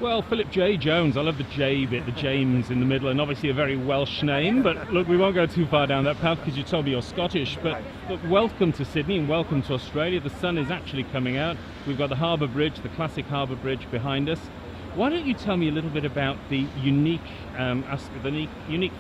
Well, Philip J. Jones, I love the J bit, the James in the middle, and obviously a very Welsh name, but look, we won't go too far down that path because you told me you're Scottish, but look, welcome to Sydney and welcome to Australia. The sun is actually coming out. We've got the Harbour Bridge, the classic Harbour Bridge behind us. Why don't you tell me a little bit about the unique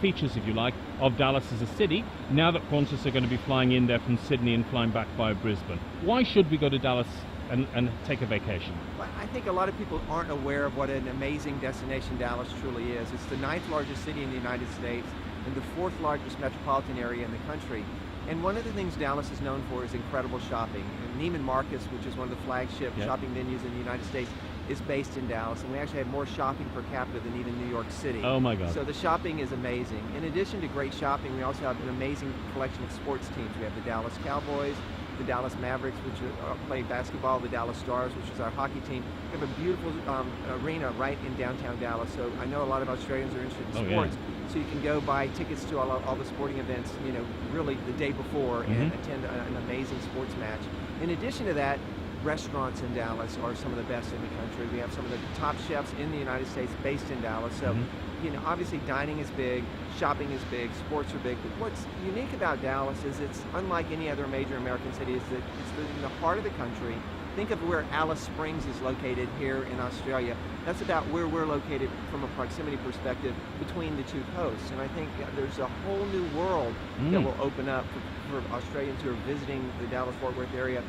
features, if you like, of Dallas as a city, now that Qantas are going to be flying in there from Sydney and flying back via Brisbane. Why should we go to Dallas and take a vacation? Well, I think a lot of people aren't aware of what an amazing destination Dallas truly is. It's the 9th largest city in the United States and the 4th largest metropolitan area in the country. And one of the things Dallas is known for is incredible shopping. And Neiman Marcus, which is one of the flagship shopping venues in the United States, is based in Dallas, and we actually have more shopping per capita than even New York City. Oh my God. So the shopping is amazing. In addition to great shopping, we also have an amazing collection of sports teams. We have the Dallas Cowboys, the Dallas Mavericks, which play basketball, the Dallas Stars, which is our hockey team. We have a beautiful arena right in downtown Dallas, so I know a lot of Australians are interested in sports. So you can go buy tickets to all the sporting events, really the day before and attend an amazing sports match. In addition to that, restaurants in Dallas are some of the best in the country. We have some of the top chefs in the United States based in Dallas. So, obviously dining is big, shopping is big, sports are big. But what's unique about Dallas is it's unlike any other major American city, is that it's in the heart of the country. Think of where Alice Springs is located here in Australia. That's about where we're located from a proximity perspective between the two coasts. And I think there's a whole new world that will open up for Australians who are visiting the Dallas-Fort Worth area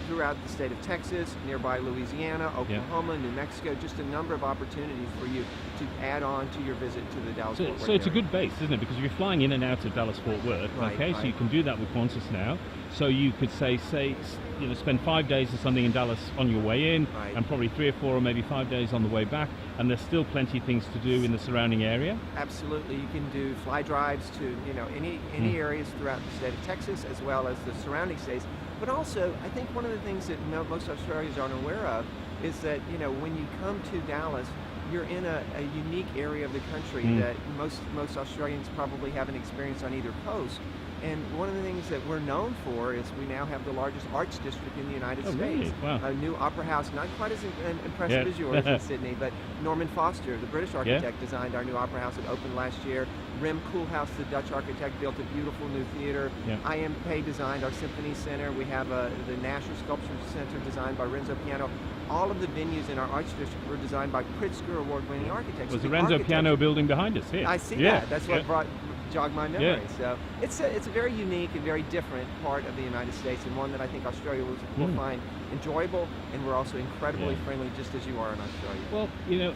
throughout the state of Texas, nearby Louisiana, Oklahoma, New Mexico, just a number of opportunities for you to add on to your visit to the Dallas-Fort Worth So it's area. a good base, isn't it? Because if you're flying in and out of Dallas-Fort Worth, so you can do that with Qantas now. So you could say, spend 5 days or something in Dallas on your way in, and probably 3 or 4 or maybe 5 days on the way back, and there's still plenty of things to do in the surrounding area. Absolutely, you can do fly drives to any areas throughout the state of Texas, as well as the surrounding states. But also, I think one of the things that most Australians aren't aware of is that when you come to Dallas, you're in a unique area of the country that most Australians probably haven't experienced on either coast. And one of the things that we're known for is we now have the largest arts district in the United States. Really? Wow. A new opera house, not quite as impressive as yours in Sydney, but Norman Foster, the British architect, designed our new opera house. It opened last year. Rem Koolhaas, the Dutch architect, built a beautiful new theater. I.M. Pei designed our Symphony Center. We have the National Sculpture Center designed by Renzo Piano. All of the venues in our arts district were designed by Pritzker Award-winning architects. Was the Renzo Piano building behind us here? I see that. That's what jogged my memory. So it's a very unique and very different part of the United States, and one that I think Australia will find enjoyable, and we're also incredibly friendly, just as you are in Australia. Well,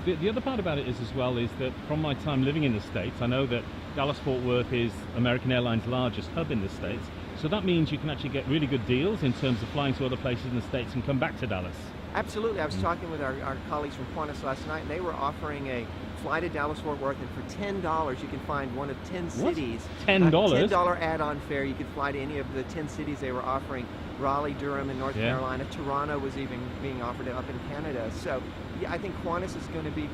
the other part about it is that from my time living in the States, I know that Dallas-Fort Worth is American Airlines' largest hub in the States, so that means you can actually get really good deals in terms of flying to other places in the States and come back to Dallas. Absolutely. I was talking with our colleagues from Qantas last night, and they were offering a fly to Dallas-Fort Worth, and for $10 you can find one of 10 cities. $10? $10 add-on fare. You could fly to any of the 10 cities they were offering. Raleigh, Durham in North Carolina. Toronto was even being offered up in Canada. So I think Qantas is going to be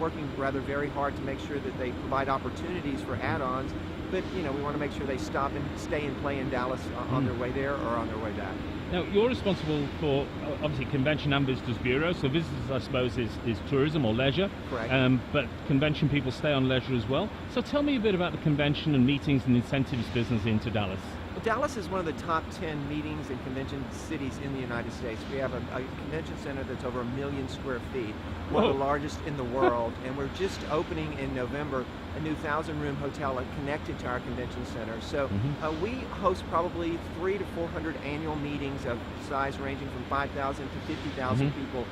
working very hard to make sure that they provide opportunities for add-ons. But we want to make sure they stop and stay and play in Dallas on their way there or on their way back. Now, you're responsible for, obviously, Convention and Visitors Bureau, so visitors, I suppose, is tourism or leisure. Correct. But convention people stay on leisure as well. So tell me a bit about the convention and meetings and incentives business into Dallas. Well, Dallas is one of the top 10 meetings and convention cities in the United States. We have a convention center that's over 1 million square feet, one of the largest in the world, and we're just opening in November a new 1,000-room hotel connected to our convention center. So we host probably 300 to 400 annual meetings of size ranging from 5,000 to 50,000 people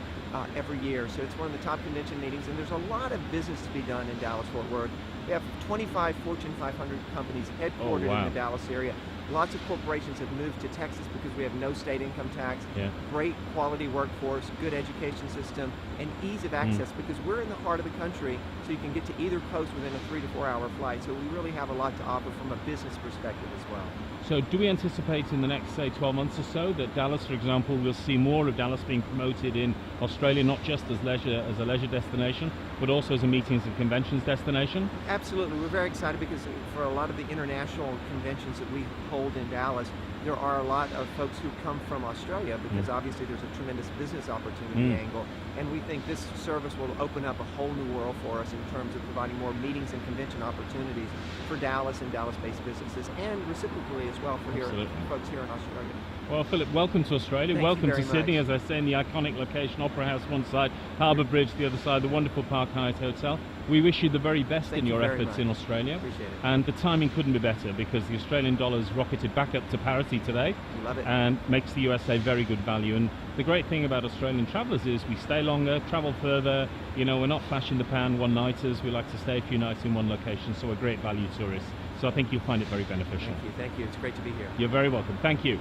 every year. So it's one of the top convention meetings, and there's a lot of business to be done in Dallas-Fort Worth. We have 25 Fortune 500 companies headquartered in the Dallas area. Lots of corporations have moved to Texas because we have no state income tax, great quality workforce, good education system, and ease of access because we're in the heart of the country, so you can get to either coast within a 3 to 4 hour flight. So we really have a lot to offer from a business perspective as well. So do we anticipate in the next, say, 12 months or so that Dallas, for example, we'll see more of Dallas being promoted in Australia, not just as a leisure destination, but also as a meetings and conventions destination? Absolutely. We're very excited because for a lot of the international conventions that we hold in Dallas, there are a lot of folks who come from Australia because obviously there's a tremendous business opportunity angle, and we think this service will open up a whole new world for us in terms of providing more meetings and convention opportunities for Dallas and Dallas-based businesses, and reciprocally as well for folks here in Australia. Well, Philip, welcome to Australia. Thank welcome you to very Sydney, much. as I say, in the iconic location, Opera House one side, Harbour Bridge the other side, the wonderful Park Hyatt Hotel. We wish you the very best Thank in you your very efforts much. in Australia. Appreciate it. And the timing couldn't be better because the Australian dollar's rocketed back up to parity today. Love it. And makes the USA very good value. And the great thing about Australian travellers is we stay longer, travel further. You know, we're not flash in the pan one-nighters. We like to stay a few nights in one location, so we're great value tourists. So I think you'll find it very beneficial. Thank you. Thank you. It's great to be here. You're very welcome. Thank you.